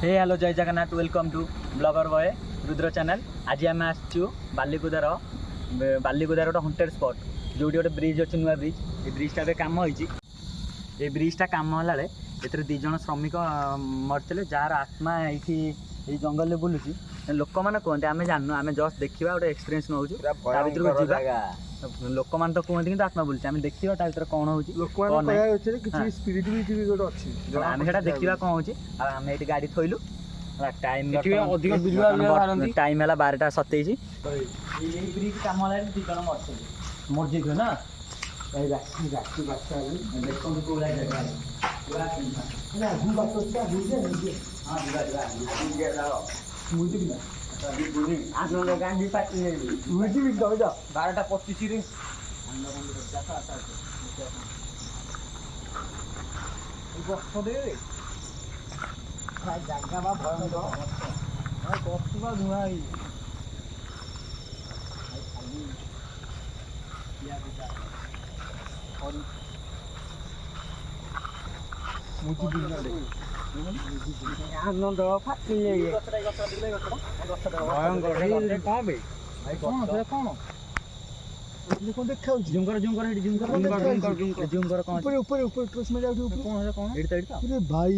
हे hello जय Jagannath welcome to blogger boy Rudra channel. आज आम आसचु बालीकुदार गोटे हंटेड स्पॉट जो गोटे ब्रिज अच्छी नुआ ब्रिज। ये ब्रिजटा कम होती ये ब्रिजटा कम होला ए दी जन श्रमिक मरते जार आत्मा ये जंगल में बुलूची। लोक मैंने कहते आम जानू आम जस्ट देखा गोटे एक्सपीरियंस नौ लोक मैंने तो कहते कि आत्मा बुलूची आम देखा भर कौन होम देखा कौन होम ये गाड़ी थोलु टाइम टाइम है 12:27। ब्रिज कम दी जन मर्जी मर्जी ना आनंद गांधी पार्टी 12:25 जगह बा भयंकर धुआ आनंद फाटी कौन देखा झुमकर झुमकर झुमकर कौन ऊपर ऊपर में जाउ कौन कौन अरे भाई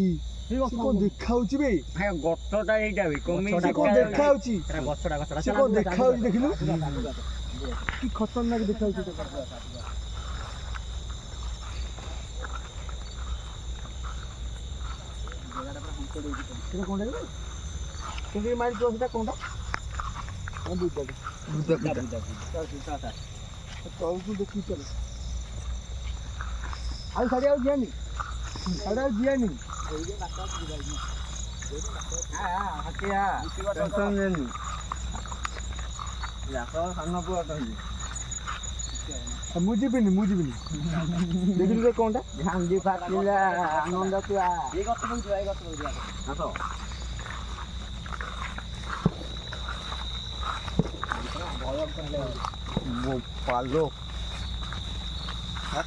कौन देखा बे भाई गटटा एटा बे कमी कौन देखा एटा गछटा गछटा से कौन देखा देखिलु की खतरनाक देखा माइल कोनटा कोनटा तौलू देखी चलो आज साड़ी आउ जियानी साड़ी आउ जियानी हटिया टेंशन लेनी जाको सामना पुआ मुझे भी नहीं देखिलु रे कोनटा गांधी पाटिला आनंद तुआ ये गत बोल जा हां वो पालो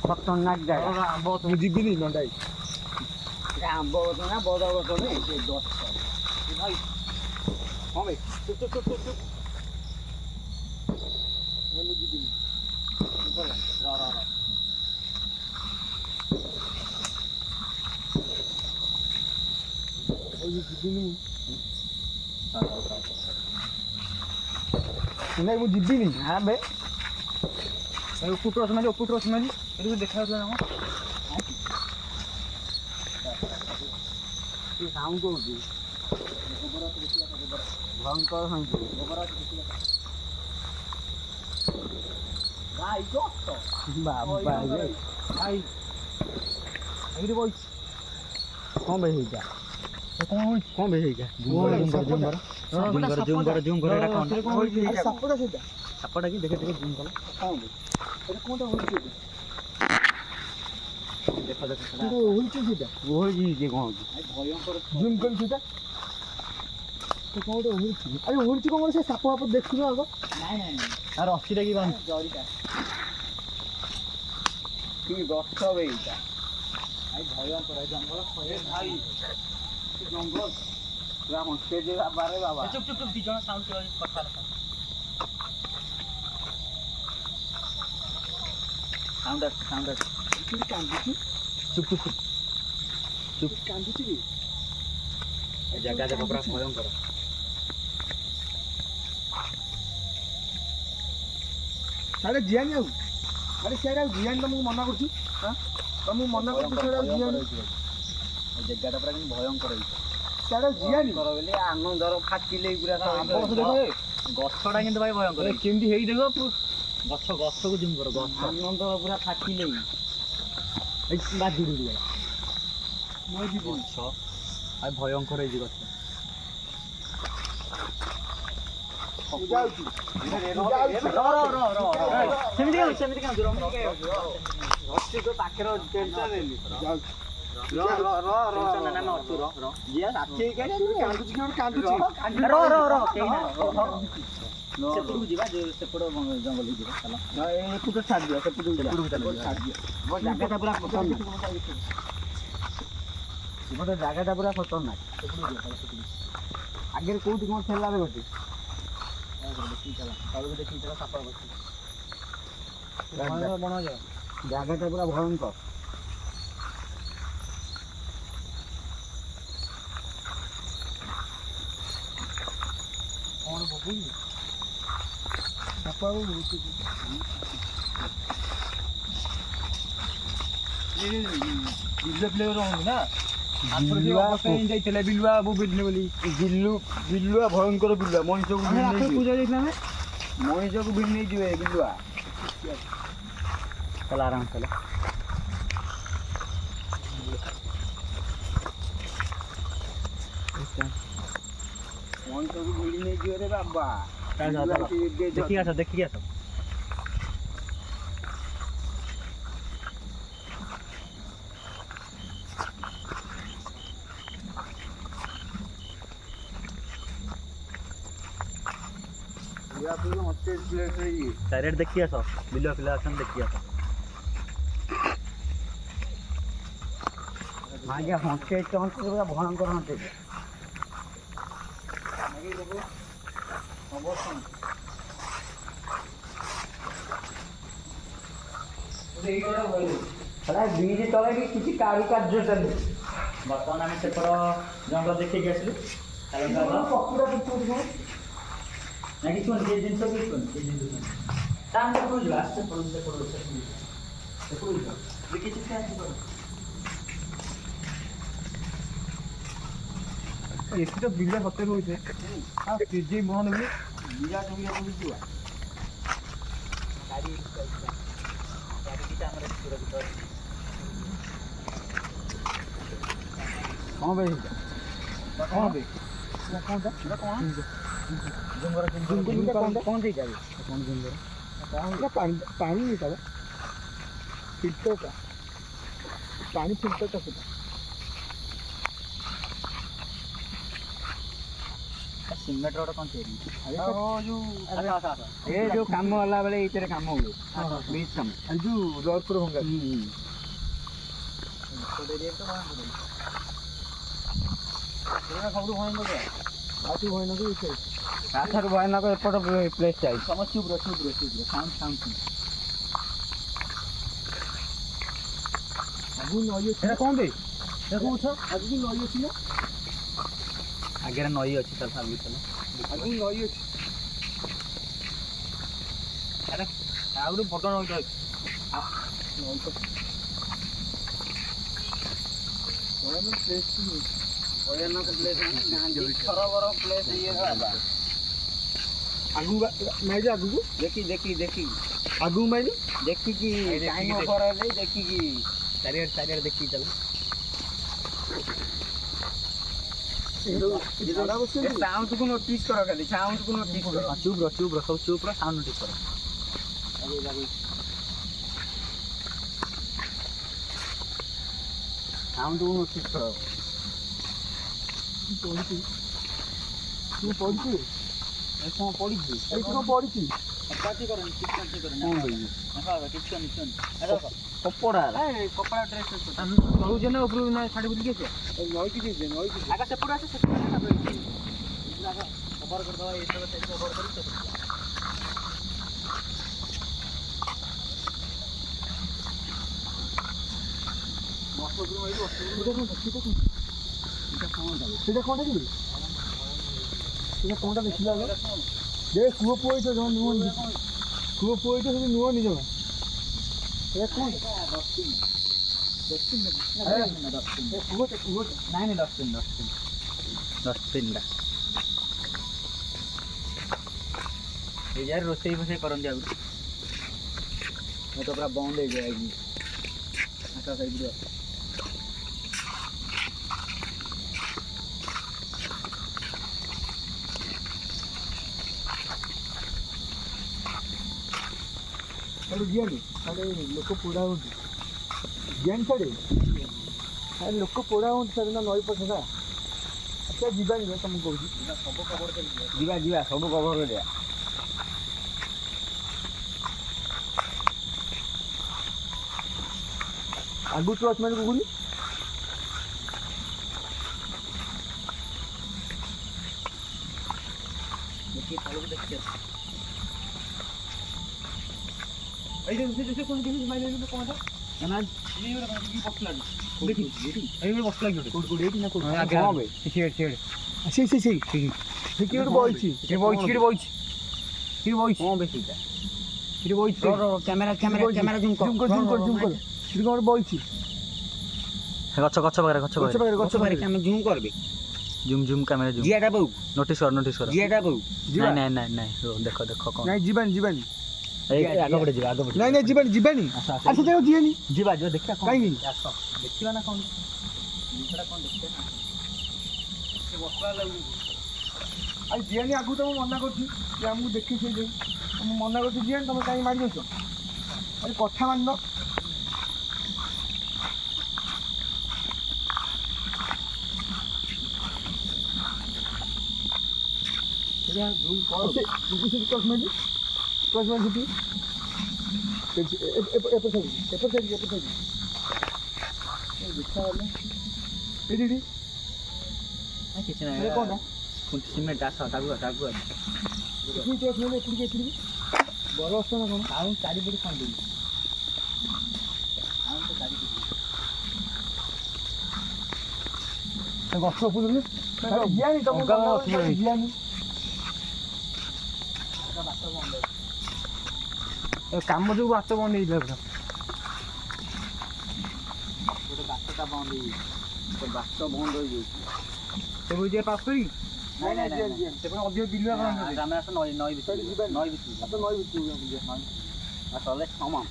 खतरनाक जगह बहुत मुझे नहीं नंदाई आंब ना बड़ गत नहीं से 10 भाई हां भाई चुप मुझे भी ऊपर रा ओए जिबिनी नहीं मुझे जिबी नहीं हाँ बे पुटरस मारी ये देखा ना साउंड को भयंकर कौन भाई कौन भाई झुमकर सापटा की देखे झुम कला कोनटा होइछ देखा होइछ सेटा होइछ जे कोन भयंकर झुम कर सेटा तो कोनटा होइछ अरे होइछ कोन से साप आप देखिनो आगो नहीं अरे रस्सी की बांध जरीटा की गछ बेइटा आई भयंकर जंगल ए भाई जंगल पूरा हंसते जे बारे बाबा चुप दी जण साउंड कथा साउंड कांदी चुप कांदी जगह देखो पूरा भयंकर सारे जियानी आउ अरे सारे जियानी तुमको मना करछु हां तुमको मना करछु सारे जियानी जगह पूरा भयंकर है सारे जियानी करो बोले आनंदर फाटिले पूरा गछटा किंतु भाई भयंकर केमदी हेई देखो गछ गछ को झुम करो गछ आनंद पूरा फाटिले बाजी उड़ी गला मजी गछ आ भयंकर है जी गछ जाउची सेमिति का गछ तो पाखर टेंशन लेली टेंशन ना मैं अतु जिया साथी के कांदुची केना सेपटू जीवा जो सेपटो जंगल जीवा चला ए पुटो छाड़ दियो सेपटू छाड़ दियो वो जगह पूरा पसंद ଏପଟେ ଜାଗାଟା ପୁରା ଖତରନାକ। ଆଗରେ କୋଉଠି କ'ଣ ଥିଲା ରେ ଗୋଟେ ଜାଗାଟା ପୁରା ଭୟଙ୍କର। କ'ଣ ପକେଇଲି ସାପ ବିଲୁଆ ଭୟଙ୍କର ବିଲୁଆ ମଣିଷକୁ ଭିଡ଼ି ନେଇଯିବେ ବିଲୁଆ। ଚାଲ ଆରାମ ଚାଲ। ମଣିଷକୁ ଭିଡ଼ି ନେଇଯିବେ ରେ ବାବା। ଦେଖିକି ଆସ ଦେଖିକି ଆସ। ଚାରିଆଡ଼େ ଦେଖି ଆସ ବିଲୁଆ ପିଲା ଅଛନ୍ତି ଦେଖି ଆସ। ଆଜ୍ଞା ହଣ୍ଟେଜ ପୁରା ଭୟଙ୍କର ହଣ୍ଟେଜ। ବ୍ରିଜ ତଳେ ବି କିଛି କାରୁକାର୍ଯ୍ୟ ଚାଲିଛି। ବର୍ତ୍ତମାନ ଆମେ ସେପଟ ଜଙ୍ଗଲ ଦେଖିକି ଆସିଲୁ। ନା କିଛି ଏ ଜିନିଷ କିଛି ଏଠି ତ ବିଲ ସତେ ରହୁଛେ କେଜି ମହନ ବି ବିରାଟ ବିରା ବୁଲିଯିବା। ଗାଡ଼ି ଆମର ସୁରକ୍ଷିତ ଅଛି। କ'ଣ ପାଇଁ କ'ଣ ପାଇଁ କ'ଣଟା ସେଟା କ'ଣ କ'ଣ ଦେଇଯାବେ କ'ଣ ପାଣି ଦେଇଥାବ ଫିଲ୍ଟରଟା ପାଣି ଫିଲ୍ଟରଟା ସେଟା ସିମେଣ୍ଟ ରୋଡ଼ କ'ଣ ତିଆରି ଯୋଉ କାମ ହେଲା ବେଳେ ଏଇଥିରେ କାମ ହୁଏ ବ୍ରିଜ କାମ ଯୋଉ ରଡ଼ପୁର ଭଙ୍ଗା ସବୁଠୁ ଭୟଙ୍କର ତାଠାରୁ ଭୟାନକ ଏପଟ ପ୍ଲେସ୍ ଚାଲିଛି। ସମସ୍ତ ଚୁପ୍ର ସାଉଣ୍ଡ ଆଗକୁ ନଈ ଅଛି କ'ଣ ପାଇଁ କହୁଛ ଆଗକୁ ନଈ ଅଛି ନା ଆଗରେ ନଈ ଅଛି ତାର ଭାବିଥିଲ ଆଗକୁ ନଈ ଅଛି। ଆରେ ଆଉ ଗୋଟେ ବଡ଼ ନଈଟା ଅଛି ଭୟାନକ ପ୍ଲେସ୍ ଖରବର ପ୍ଲେସ୍ ଇଏ ଆଗକୁ ମାଇଲି ଆଗକୁ ଦେଖି ଆଗକୁ ମାଇଲି ଦେଖିକି ଟାଇମ୍ ଓଭର ହେଲେ ଦେଖିକି ଚାରିଆଡ଼େ ଦେଖିକି ଚାଲ। ସାଉଣ୍ଡକୁ ନୋଟିସ୍ କର ଖାଲି ସାଉଣ୍ଡକୁ ନୋଟିସ୍ କର। ଚୁପ୍ର ସବୁ ଚୁପ୍ର ସାଉଣ୍ଡ ନୋଟିସ୍ କର। ସାଉଣ୍ଡକୁ ନୋଟିସ୍ କର। ପଡ଼ିଛି କ'ଣ ପଡ଼ିଛି କପଡ଼ା ଡ୍ରେସ୍ ରହୁଛେ ନା ଉପରୁ ନା ଶାଢ଼ୀ ବୁଲିକି ଆସିବ ନଈକି ଯିବେ ନଈକି ଆଗ ସେପଟେ ଆସ କଭର କରିଦେବା ଏସବୁ କଭର କରି ସେଇଟା କ'ଣଟା କି ସେଇଟା କ'ଣଟା ଦେଖିଲା ଯେ କୂଅ ପୁଅ ହେଇଥିବ ଜମା ନୁହଁ କୂଅ ପୁଅ ହେଇଥିବ ସେଠି ନୁହଁ ନିଜ ସେଇଟା କ'ଣ ନାଇଁ ଡଷ୍ଟବିନ୍ଟା ଏଇ ଜାଗାରେ ରୋଷେଇ ଫୋଷେଇ କରନ୍ତି ଆଗରୁ ତ ପୁରା ବନ୍ଦ ହେଇଯାଏ ଆକାଶ ହେଇଯିବ। ଜିଆନି ସାଡ଼େ ଲୋକ ପୋଡ଼ା ହୁଅନ୍ତି ଜିଆନି ସାଡ଼େ ଲୋକ ପୋଡ଼ା ହୁଅନ୍ତି ସାଡ଼େ ନା ନଈ ପଛଟା ଆଚ୍ଛା ଯିବାନି ତମକୁ କହୁଛି ସବୁ କଭର କରି ଯିବା ସବୁ କଭର କରିବା। ଆଗକୁ ଟର୍ଚ୍ଚ ମାରି ଗୁଗୁଲି जूम जूम कैमरा जूम जियाटा बहु नोटिस कर जियाटा बहु नहीं नहीं नहीं रो देखो देखो कौन नहीं जीवन आगे बढ़े जीवा आगे बढ़े नहीं जीवन अच्छा जाओ जियानी जीवा जो देखा कहीं आस देखिबा ना कौन दूसरा कौन देखते ना से बसला लागू आई जियानी आगु तो मना करछि कि हमहु देखि से जे हम मना करछि जियानी तुम काई मारि देछो अरे कथा मान या जूम कर दूसरी कॉस्मेटिक एपर देखा वाला एडी आ किछ ना अरे कौन है कुछ सिमेंट आसा टागु इतनी कॉस्मेटिक एपड़ी बड़ अस्त ना कोन आउ चारि बडी कोन देई आउ तो चारि बडी ते गछ पुलले जियानी तुम जियानी काम जो बात बंद हो गोटे बातटा बंद हो बात बंद हो जाई से पास करी नहीं नहीं से अधिक बिलुआ रामे आस नई नई बिच नई बिच तो नई बिच नई असले समान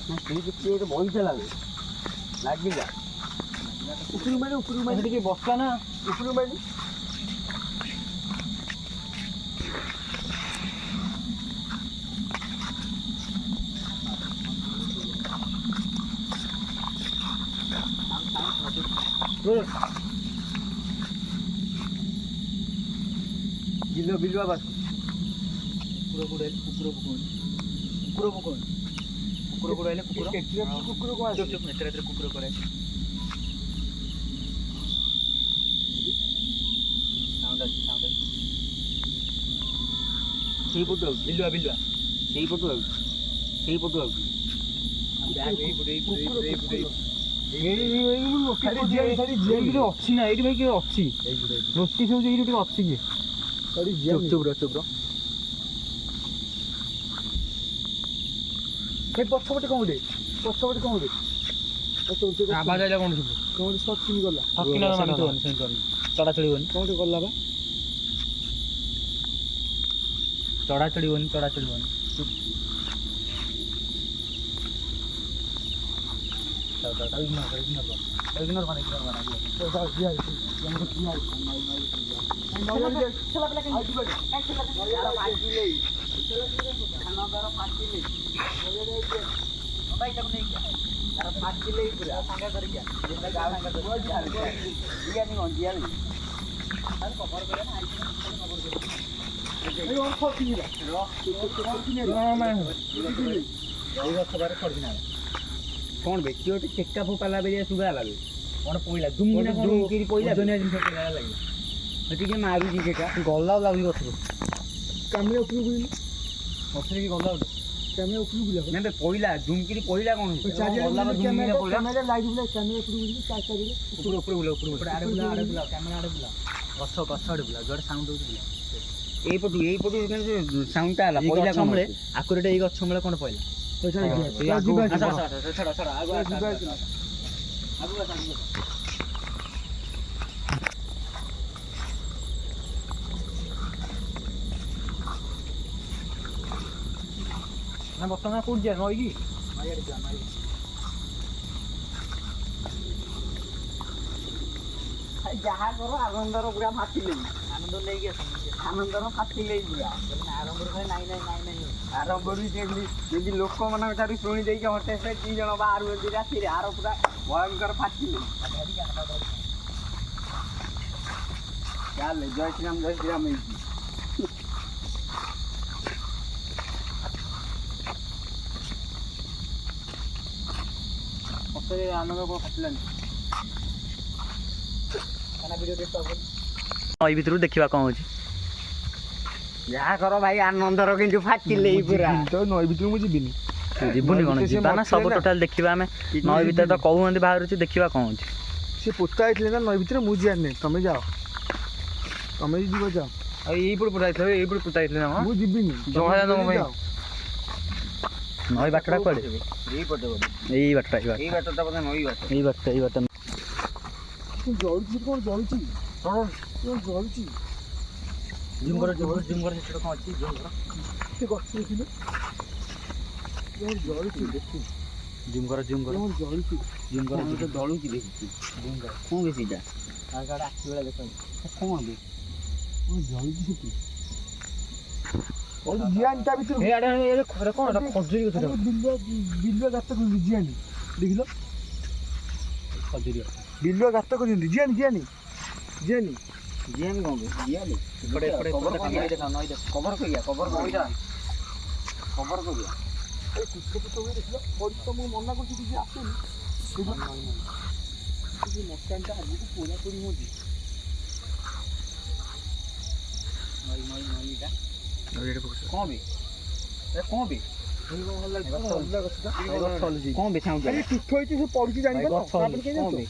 ना से जे बही चला लागी जा ऊपर में के बसला ना ऊपर में गिलो बिलवा बस कुकुर को चुप चुप तेरे कुकुर करे साउंड সেই পটু बिलुआ সেই পটু ଖାଲି ଜିଆ ଖାଲି ଜିଆ ଏଇଠି ଅଛି ନା ଏଇଠି ଭାଇ କିଏ ଅଛି ନୋଟିସ୍ ହଉଛି ଏଇଠି ଟିକେ ଅଛି କି ଖାଲି ଜିଆ ଚୁପ ର ଏ ପଛପଟେ କଣ ଗୋଟେ ଆବାଜ ଆଇଲା କଣ ସବୁ କଣ ଗୋଟେ ସଟ୍ କିନି ଗଲା ଠକିନା ସେମିତି ଚଢା ଚଢିବନି କଣ ଗୋଟେ ଗଲା ବା ଚଢା ଚଢିବନି इग्नोर मार तो साथ जिया हमको किया चला पहले कहीं चला फाटी ले खाना दारा फाटी ले भाई तक नहीं क्या यार फाटी ले पूरा संगा कर क्या जैसे गांव संगा कर जिया नहीं हो जिया नहीं अरे कवर करे ना कवर करे ए और फाटी ले रो मैं ये खबर कर ना कौन बे कियो टे चेक्का फोपाला बेरिया सुगा लागे कौन पइला दुमना दुम किरी पइला दुनिया जिन पइला लागे हटी के मारू जी केका गल्ला लागली कथरो कामे उपरु गुली कथरे की गल्ला कामे उपरु गुला नै बे पइला दुम किरी पइला कोन गल्ला दुम किरी पइला कैमरा लाइव बुला कैमरा उपरु गुली का करे ऊपर बुला आड़े बुला कैमरा आड़े बुला गछ आड़े बुला जोड़ साउंड होत बुला एई पटु साउंडटा आला पइला कमले आकुरेट एई गछ हमले कोन पइला बर्तमान कौट जा नई जहाँ करो आनंदर पूरा फाटिले आनंद नहीं आनंदर फाटिले पूरा आरंभ नाई आरंभ भी लोक मान शुणी दे हटे से दी जन बाहर राति आर पूरा भयंकर फाटिले जय श्रीराम मत आनंद कौन फाटिलानी ନଈ ଭିତରୁ ଦେଖିବା କ'ଣ ହେଉଛି। ଯାହା କର ଭାଇ ଆନନ୍ଦର କିନ୍ତୁ ଫାଟିଲେ ପୁରା। ତ ନଈ ଭିତରୁ ମୁଁ ଯିବିନି। ଯିବୁନି କ'ଣ ସେ ଯିବା ନା ମରିଥିଲେ ସବୁ ନା। ଟୋଟାଲ ଦେଖିବା ଆମେ। ନଈ ଭିତରେ ତ କହୁଛନ୍ତି ବାହାରୁଛି ଦେଖିବା କ'ଣ ହେଉଛି। ସେ ପୋତା ହେଇଥିଲେ ନା ନଈ ଭିତରେ, ମୁଁ ଯିବାର ନାହିଁ। ତମେ ଯାଅ, ତମେ ଯିବ ଯାଅ। ଆଉ ଏଇପଟେ ପୁରା ହେଇଥିଲା ଏଇପଟେ ପୁତା ହେଇଥିଲା ନା ମୁଁ ଯିବିନି। ଜଣା ତମ ପାଇଁ। ଯାଅ। ନଈ ବାଟଟା କୁଆଡ଼େ? ଏଇପଟେ ବୋଧେ। ଏଇ ବାଟଟା ଏଇ ବାଟଟା ବୋଧେ ନଈ ବାଟ। ଏଇ ବାଟଟା ଜଳୁଛି କ'ଣ ଜଳୁଛି? କ'ଣ ଜଳୁଛି? ଜୁମ୍ କର ସେଠି କ'ଣ ଅଛି ଜୁମ୍ କର। ସେ ଗଛ ଦେଖିଲେ ଜଳୁଛି, ଦେଖି ଜୁମ୍ କର ଜଳୁଛି। ଜଳୁଛି ଦେଖିଛି। କ'ଣ ବେଶୀ ଏଇଟା? ଆଖି ବେଳେ ଦେଖ କ'ଣ ବେ? ଜଳୁଛି ସେଠି। ଜିଆନି ତା ଭିତରୁ ଖଜୁରୀ ଗଛ ବିଲୁଆ ଗାତ କରିଛନ୍ତି ଜିଆନି, ଦେଖିଲ ଖଜୁରୀ ବିଲୁଆ ଗାତ କରିଛନ୍ତି। ଜିଆନି ଜିଆନି ଜିଆନି ଜିଆନି କ'ଣ ବେ? ଜିଆନି କବର କରିବା। ଏ କୁଟକୁଟ ହୁଏ ଦେଖିଲ। ପଡ଼ିଛି ତ, ମୁଁ ମନା କରୁଛି କିଛି ଆସେନି। ମକାନଟା ଆଗକୁ ପୋଡ଼ାପୋଡ଼ି ହୁଅନ୍ତି। କ'ଣ ବେ? କ'ଣ ବେ? କ'ଣ ବେ ସାଉଣ୍ଡ? ତୁଠ ହେଇଛି, ସେ ପଡ଼ୁଛି ଜାଣିପାର। ତାପରେ କେହି କ'ଣ ବେ?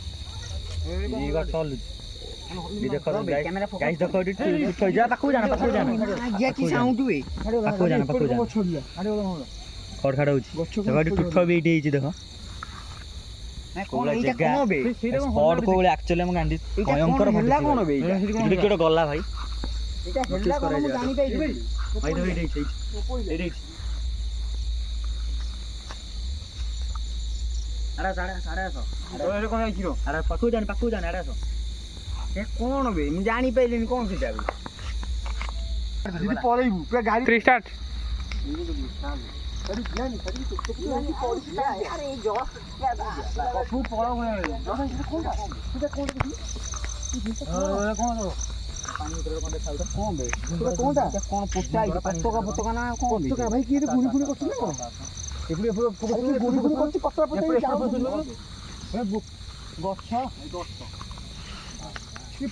ଏଇ ଗଛ ହଲୁଛି। କ୍ୟାମେରା ଗାଇସ୍ ଦେଖ ଏଠି ପାଖକୁ ଜାନା କି ସାଉଣ୍ଡ ବେ? ପାଖକୁ ଜାନା ଗଛ ହେଲା। ଖଡ଼ ଖାଡ଼ ହେଉଛି। ଦେଖ ଏଠି ତୁଠ ବି ଏଇଠି ହେଇଛି ଦେଖ। କ'ଣ ଏଇଟା କ'ଣ ବେ? ସ୍ପଟ୍ କୋଉ ଭଳି ଆକ୍ଚୁଆଲି ଆମ ଗାଣ୍ଡି ଭୟଙ୍କର ହେଲା କ'ଣ ବେ? ଏଠି ଗୋଟେ ଗଲା ଭାଇ। ଏଇଟା ହେଲା କ'ଣ ମୁଁ ଜାଣିପାରିଲି। ଭାଇ ଦେଖ ଏଇଠି ହେଇଛି ଏଇଠି ହେଇଛି। ପାଖକୁ ଜାଣି ଆଡ଼େ ଆସ। ଏ କ'ଣ ବେ? ମୁଁ ଜାଣିପାରିଲିନି କ'ଣ ସେଟା ବେ? ଯଦି ପଳେଇବୁ ପୁରା ଗାଡ଼ି ଷ୍ଟାର୍ଟ।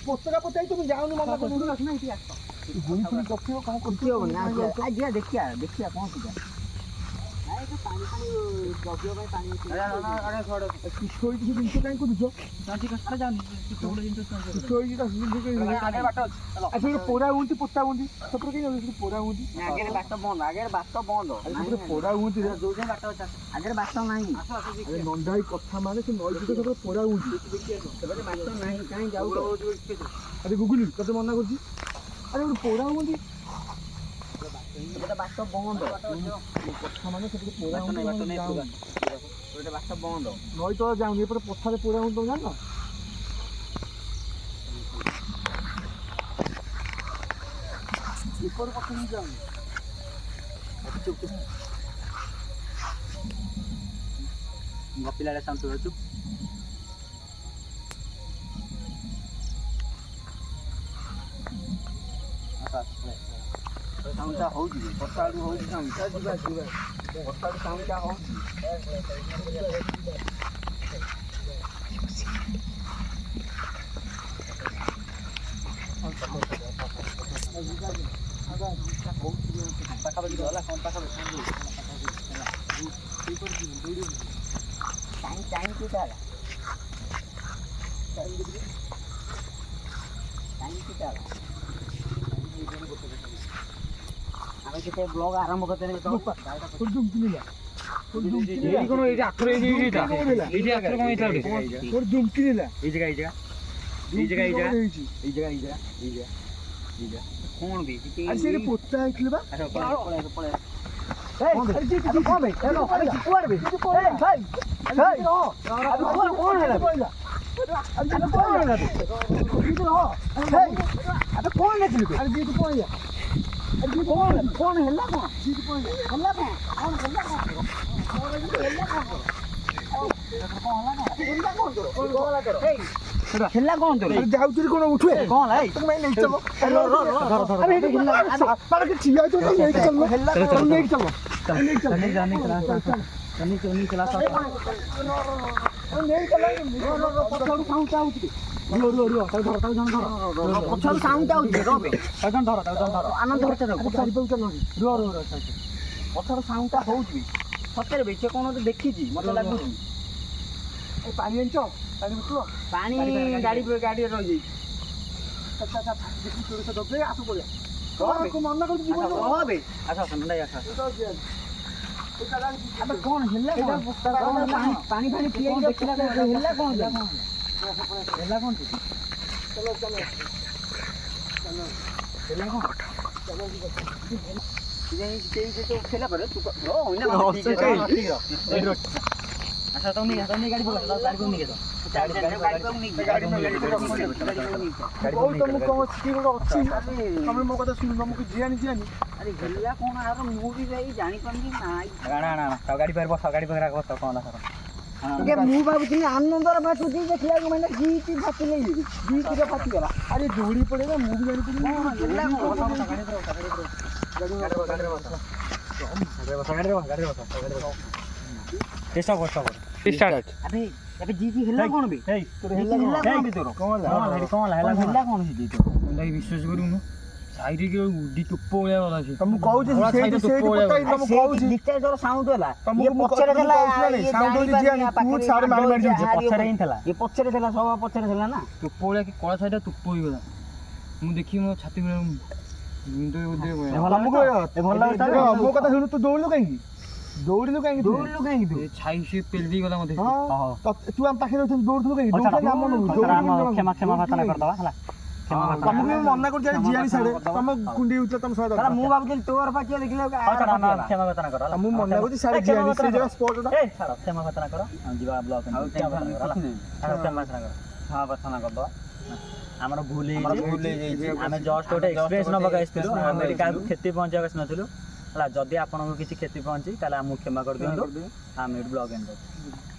ପତକା ପତାଇ ତମେ ଯାଉନି, ମନା କରୁଛୁ। ଗୁଣି ଫୁଣି ରଖିବ କ'ଣ କରୁଛି? ଦେଖିବା କ'ଣ ସେଟା? ତୁଠ ହେଇଛି, ସେ ଜିନିଷ କାହିଁ କରୁଛ? ତୁଠ ହେଇଛି ତା ପୋଡ଼ା ହୁଅନ୍ତି, ପୋତା ହୁଅନ୍ତି। ସେପଟେ କେହି ଯାଉଛନ୍ତି, ପୋଡ଼ା ହୁଅନ୍ତି। ଆଗରେ ବାଟ ବନ୍ଦ। ସେପଟେ ପୋଡ଼ା ହୁଅନ୍ତି। ଆଗରେ ବାଟ ନାହିଁ। ନଣ୍ଡା ହେଇ କଥା ମାନେ ସେ ନଈ ଭିତରେ ସେପଟେ ପୋଡ଼ା ହୁଅନ୍ତି। ସେପଟେ ବାଟ ନାହିଁ। କାହିଁ ଯାଉଛ? ଆରେ ଗୁଗୁଲି ତତେ ମନା କରୁଛି। ଆରେ ଗୋଟେ ପୋଡ଼ା ହୁଅନ୍ତି, ସେପଟେ ବାଟ ବନ୍ଦ। କଥା ମାନେ ସେପଟେ ପୋଡ଼ା ହୁଅନ୍ତି। ସେପଟେ ବାଟ ବନ୍ଦ। ନଈ ତଳ ଯାଉନି, ଏପଟେ ପଥରରେ ପୋଡ଼ା ହୁଅନ୍ତି, ତମେ ଜାଣିନ? ଏପଟେ ପଥ ବି ଯାଉନି। ଗପିଲାରେ ଶାନ୍ତ ହେଉଛୁ। ସାଉଣ୍ଡଟା ହଉଛି ବର୍ଷା ଆଡ଼ୁ ହଉଛି ସାଉଣ୍ଡ। ବର୍ଷା ଆଡ଼ୁ ସାଉଣ୍ଡଟା ହଉଛି। ପାଖାପାଖି ଗଲା କ'ଣ ପାଖାପାଖି ଟାଇମ୍ କେଉଁଟା ହେଲା? ଟାଇମ୍ କେଉଁଟା ହେଲା? ଆମେ କେତେ ବ୍ଲଗ ଆରମ୍ଭ କରିଦେଲେ ଏଇଠି କ'ଣ ଏଇଠି ଆଖର ଏଇଠି ଏଇଟା ଏଇଠି ଆଖର କ'ଣ ହେଇଥିଲା କ'ଣ ବି ପୋତା ହେଇଥିଲେ ବା। ହେଲା କ'ଣ ତୋର? ଯାଉଥିଲି କ'ଣ ଉଠୁଏ କ'ଣ ହେଲା? ତମେ ନେଇ ଚାଲ। ଠିଆ ହେଇଥିବ, ନେଇକି ଚାଲ, ନେଇକି ଚାଲ, ନେଇକି ଚାଲ। ପଛରୁ ସାଉଣ୍ଡ ଆଉଛି ରବେ ଆନନ୍ଦ ପଛରୁ ସାଉଣ୍ଡଟା ହଉଛି ସତରେ ବେ ସେ କ'ଣ ଗୋଟେ ଦେଖିଛି ମତେ ଲାଗୁଛି ପାଣି ଆଣିଛ ପାଣି ବୁଝିବ ପାଣି ଗାଡ଼ିରେ ରହିଯାଇଛି ଦବେ ଆସ ପଳେଇବା ମନା କରୁଛି ଜୀବନ ରହବେ ଆସ ଆମେ କ'ଣ ହେଲା ପାଣି ଫାଣି ପିଇକି ଦେଖିଲା ହେଲା କ'ଣ ହେଲା କ'ଣ ଉଠେଇଲା ପରେ ଆଚ୍ଛା ତମେ ଗାଡ଼ି ତମେ ମୋ କଥା ଶୁଣୁନ ମୁଁ ଜିଆନି ଆରେ ହେଲା କ'ଣ ଆର ମୁଁ ବି ଯାଇ ଜାଣିପାରୁନି ନାଇଁ ଗାଡ଼ି ପାଖରେ ବସ ଗାଡ଼ି ପାଖରେ ବସ କ'ଣ ମୁଁ ଭାବୁଥିଲି ଆନନ୍ଦର ଫାଟୁଛି ଦେଖିବାକୁ ମାନେ ଜିଇଟି ଫାଟିଲେ ଜିଇଟିରେ ଫାଟିଗଲା ଆରେ ଦୌଡ଼ି ପଡ଼ିଲା ମୁଁ ବି ଏବେ ଜିଇଟି ହେଲା କ'ଣ ବେ ବିଶ୍ୱାସ କରିବୁନୁ ସାଇଡ୍ ଉଡି ତୁପ ଭଳିଆ ଗଲା ସେ ତମକୁ କହୁଛି ସାଉଣ୍ଡ ହେଲା ପଛରେ ହିଁ ଥିଲା ଏ ପଛରେ ଥିଲା ସବା ପଛରେ ଥିଲା ନା ତୁପ ଭଳିଆ କି କଳା ସାଇଡ୍ ତୁପ ହେଇଗଲା ମୁଁ ଦେଖି ମୋ ଛାତି ମୋ କଥା ଶୁଣୁ ତୁ ଦୌଡ଼ିଲୁ କାହିଁକି ଦୌଡ଼ିଲୁ କାହିଁକି ତୁ ଛାଇ ସେ ପେଲି ଦେଇ ଗଲା ମତେ ତୁ ଆମ ପାଖରେ ଦୌଡୁଥିଲୁ କାହିଁକି କ୍ଷମା ପ୍ରାର୍ଥନା କରିଦବା ହେଲା ତମକୁ ବି ମନା କରୁଛି ଜିଆଣି ସାଡେ ତମେ କୁଣ୍ଡି ଉଠିଲା ତମ ସହ ମୁଁ ଭାବୁଥିଲି ତୋର ପାଖରେ ଦେଖିଲେ କ୍ଷମା ପ୍ରାର୍ଥନା କର ମୁଁ ମନା କରୁଛି ସାଡେ ଜିଆଣି ସେ ଜାଗା ସ୍ପଟଟା କ୍ଷମା ପ୍ରାର୍ଥନା କର ଯିବା ବ୍ଲକ କ୍ଷମା ପ୍ରାର୍ଥନା କରିଦବା ଆମର ଭୁଲ ହେଇଯାଇଛି ଆମେ ଜଷ୍ଟ ଗୋଟେ ଏକ୍ସପ୍ରେସ୍ ନେବାକୁ ଆସିଥିଲୁ ଆମେ ଏଠି କାହାକୁ କ୍ଷତି ପହଞ୍ଚିବାକୁ ଆସିନଥିଲୁ ହେଲା ଯଦି ଆପଣଙ୍କୁ କିଛି କ୍ଷତି ପହଞ୍ଚି ତାହେଲେ ଆମକୁ କ୍ଷମା କରିଦିଅନ୍ତୁ ଆମେ ଏଠି ବ୍ଲଗ ଏଣ୍ଡ କରୁଛୁ।